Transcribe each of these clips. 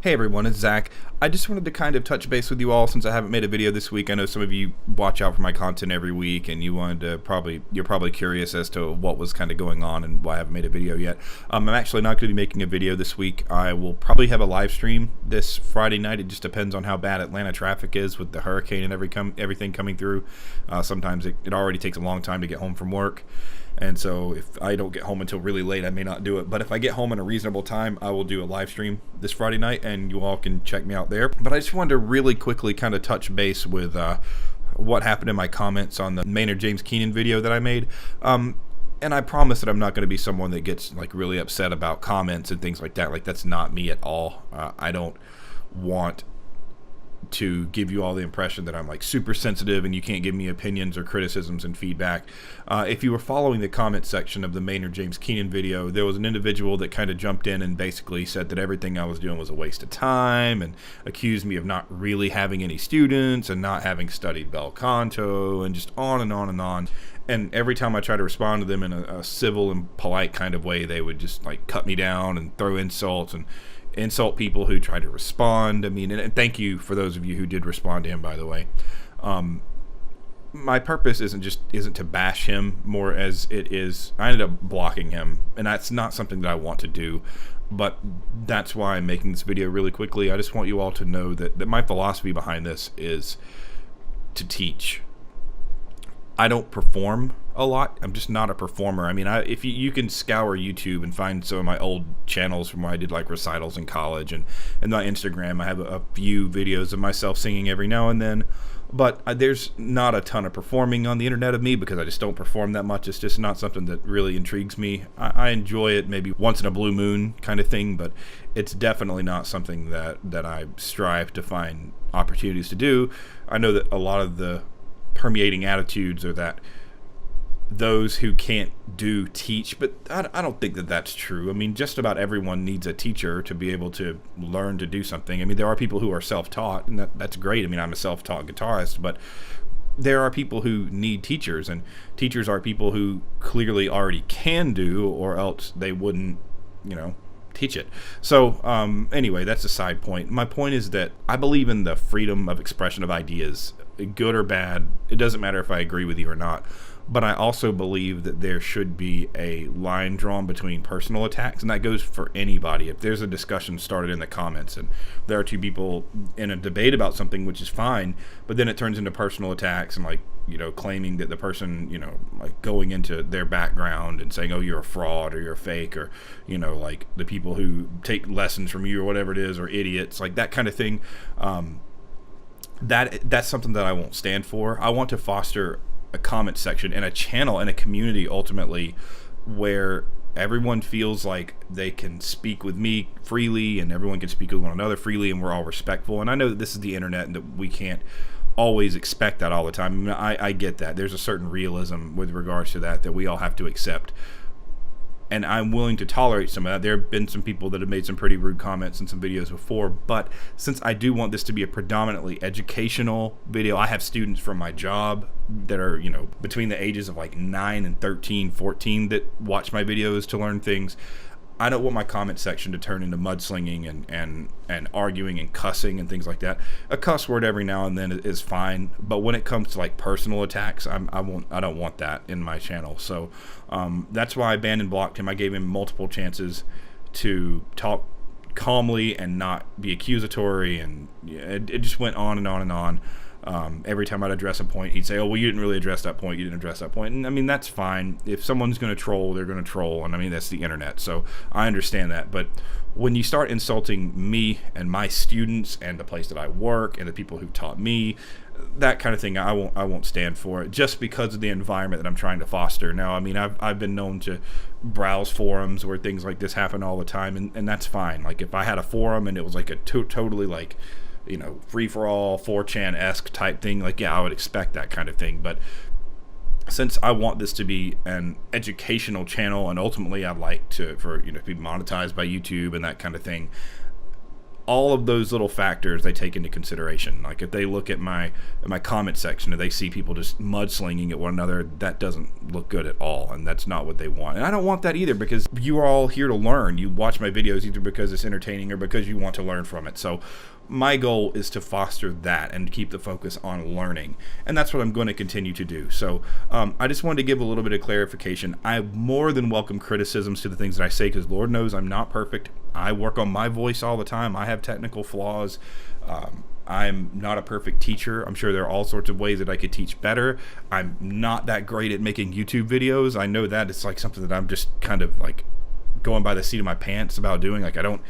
Hey everyone, it's Zach. I just wanted to kind of touch base with you all since I haven't made a video this week. I know some of you watch out for my content every week, and you're probably curious as to what was kind of going on and why I haven't made a video yet. I'm actually not going to be making a video this week. I will probably have a live stream this Friday night. It just depends on how bad Atlanta traffic is with the hurricane and everything coming through. Sometimes it already takes a long time to get home from work. And so if I don't get home until really late, I may not do it. But if I get home in a reasonable time, I will do a live stream this Friday night, and you all can check me out there. But I just wanted to really quickly kind of touch base with what happened in my comments on the Maynard James Keenan video that I made. And I promise that I'm not going to be someone that gets like really upset about comments and things like that. Like, that's not me at all. I don't want to give you all the impression that I'm like super sensitive and you can't give me opinions or criticisms and feedback. If you were following the comment section of the Maynard James Keenan video, there was an individual that kind of jumped in and basically said that everything I was doing was a waste of time and accused me of not really having any students and not having studied bel canto and just on and on and on. And every time I try to respond to them in a civil and polite kind of way, they would just like cut me down and throw insults and insult people who try to respond. I mean, and thank you for those of you who did respond to him, by the way. My purpose isn't to bash him more as it is I ended up blocking him, and that's not something that I want to do, but that's why I'm making this video really quickly. I just want you all to know that my philosophy behind this is to teach. I don't perform a lot. I'm just not a performer. I mean, if you can scour YouTube and find some of my old channels from when I did like recitals in college, and my Instagram, I have a few videos of myself singing every now and then, but there's not a ton of performing on the internet of me because I just don't perform that much. It's just not something that really intrigues me. I enjoy it maybe once in a blue moon kind of thing, but it's definitely not something that I strive to find opportunities to do. I know that a lot of the permeating attitudes are that those who can't do teach, but I don't think that that's true. I mean, just about everyone needs a teacher to be able to learn to do something. I mean, there are people who are self-taught, and that's great. I mean, I'm a self-taught guitarist, but there are people who need teachers, and teachers are people who clearly already can do, or else they wouldn't, teach it. So anyway, that's a side point. My point is that I believe in the freedom of expression of ideas, good or bad. It doesn't matter if I agree with you or not. But I also believe that there should be a line drawn between personal attacks, and that goes for anybody. If there's a discussion started in the comments and there are two people in a debate about something, which is fine, but then it turns into personal attacks and claiming that the person, like going into their background and saying, oh, you're a fraud or you're a fake, or, like the people who take lessons from you or whatever it is, or idiots, like that kind of thing. That's something that I won't stand for. I want to foster a comment section and a channel and a community ultimately where everyone feels like they can speak with me freely and everyone can speak with one another freely and we're all respectful. And I know that this is the internet and that we can't always expect that all the time. I mean, I get that. There's a certain realism with regards to that we all have to accept. And I'm willing to tolerate some of that. There have been some people that have made some pretty rude comments in some videos before, but since I do want this to be a predominantly educational video, I have students from my job that are, between the ages of like 9 and 13, 14 that watch my videos to learn things. I don't want my comment section to turn into mudslinging and arguing and cussing and things like that. A cuss word every now and then is fine, but when it comes to like personal attacks, I don't want that in my channel. So that's why I banned and blocked him. I gave him multiple chances to talk calmly and not be accusatory, and it just went on and on and on. Every time I'd address a point, he'd say, oh, well, you didn't really address that point. You didn't address that point. And I mean, that's fine. If someone's going to troll, they're going to troll. And I mean, that's the internet. So I understand that. But when you start insulting me and my students and the place that I work and the people who taught me, that kind of thing, I won't stand for it just because of the environment that I'm trying to foster. Now, I mean, I've been known to browse forums where things like this happen all the time. And that's fine. Like if I had a forum and it was like a totally like, free-for-all 4chan-esque type thing, like, yeah, I would expect that kind of thing. But since I want this to be an educational channel and ultimately I'd like to be monetized by YouTube and that kind of thing, all of those little factors they take into consideration. Like if they look at my comment section and they see people just mudslinging at one another, that doesn't look good at all, and that's not what they want. And I don't want that either, because you are all here to learn. You watch my videos either because it's entertaining or because you want to learn from it. So my goal is to foster that and keep the focus on learning, and that's what I'm going to continue to do. So I just wanted to give a little bit of clarification. I more than welcome criticisms to the things that I say, because Lord knows I'm not perfect. I work on my voice all the time. I have technical flaws. I'm not a perfect teacher. I'm sure there are all sorts of ways that I could teach better. I'm not that great at making YouTube videos. I know that it's like something that I'm just kind of like going by the seat of my pants about doing. Like I don't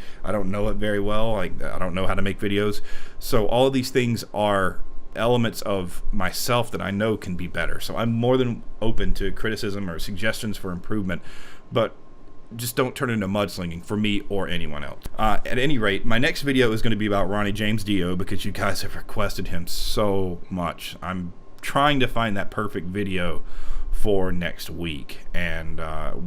know it very well. Like I don't know how to make videos. So all of these things are elements of myself that I know can be better. So I'm more than open to criticism or suggestions for improvement, but just don't turn it into mudslinging for me or anyone else. At any rate, my next video is going to be about Ronnie James Dio, because you guys have requested him so much. I'm trying to find that perfect video for next week, and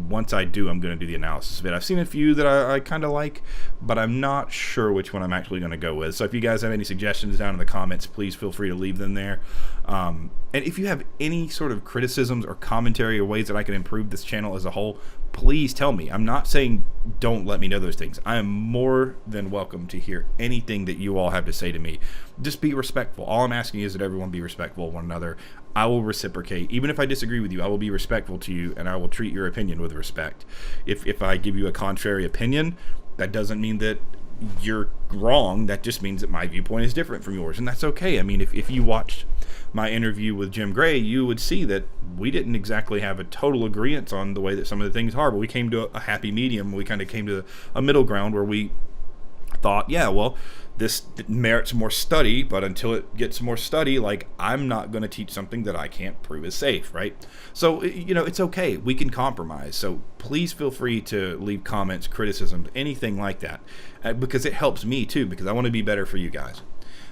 once I do, I'm going to do the analysis of it. I've seen a few that I kind of like, but I'm not sure which one I'm actually going to go with. So if you guys have any suggestions down in the comments, please feel free to leave them there. And if you have any sort of criticisms or commentary or ways that I can improve this channel as a whole, please tell me. I'm not saying don't let me know those things. I am more than welcome to hear anything that you all have to say to me. Just be respectful. All I'm asking is that everyone be respectful of one another. I will reciprocate. Even if I disagree with you, I will be respectful to you, and I will treat your opinion with respect. If I give you a contrary opinion, that doesn't mean that you're wrong. That just means that my viewpoint is different from yours, and that's okay. I mean, if you watched my interview with Jim Gray, you would see that we didn't exactly have a total agreement on the way that some of the things are, but we came to a happy medium. We kind of came to a middle ground where we thought, yeah, well, this merits more study, but until it gets more study, like, I'm not going to teach something that I can't prove is safe, right? So, you know, it's okay. We can compromise. So please feel free to leave comments, criticisms, anything like that, because it helps me too, because I want to be better for you guys.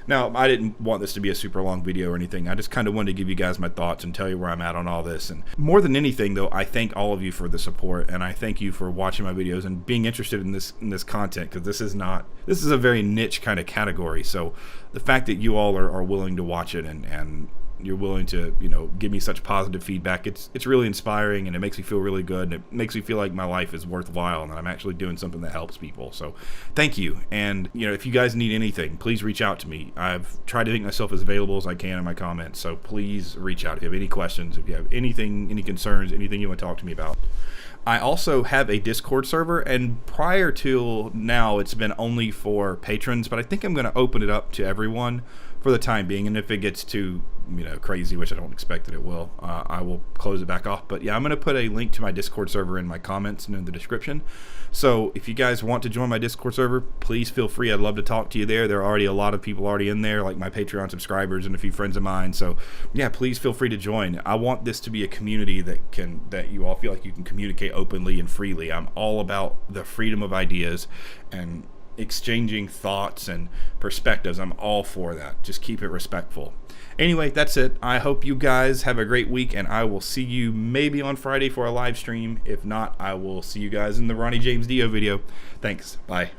Now, I didn't want this to be a super long video or anything. I just kind of wanted to give you guys my thoughts and tell you where I'm at on all this. And more than anything, though, I thank all of you for the support, and I thank you for watching my videos and being interested in this content, because this is a very niche kind of category. So the fact that you all are willing to watch it and you're willing to, you know, give me such positive feedback, it's really inspiring, and it makes me feel really good, and it makes me feel like my life is worthwhile and that I'm actually doing something that helps people. So thank you. And, you know, if you guys need anything, please reach out to me. I've tried to make myself as available as I can in my comments, so please reach out if you have any questions, if you have anything, any concerns, anything you want to talk to me about. I also have a Discord server, and prior to now, it's been only for patrons, but I think I'm going to open it up to everyone for the time being, and if it gets too, you know, crazy, which I don't expect that it will, I will close it back off. But yeah, I'm going to put a link to my Discord server in my comments and in the description. So if you guys want to join my Discord server, please feel free. I'd love to talk to you there. There are already a lot of people already in there, like my Patreon subscribers and a few friends of mine. So yeah, please feel free to join. I want this to be a community that you all feel like you can communicate openly and freely. I'm all about the freedom of ideas and exchanging thoughts and perspectives. I'm all for that. Just keep it respectful. Anyway, that's it. I hope you guys have a great week, and I will see you maybe on Friday for a live stream. If not, I will see you guys in the Ronnie James Dio video. Thanks. Bye.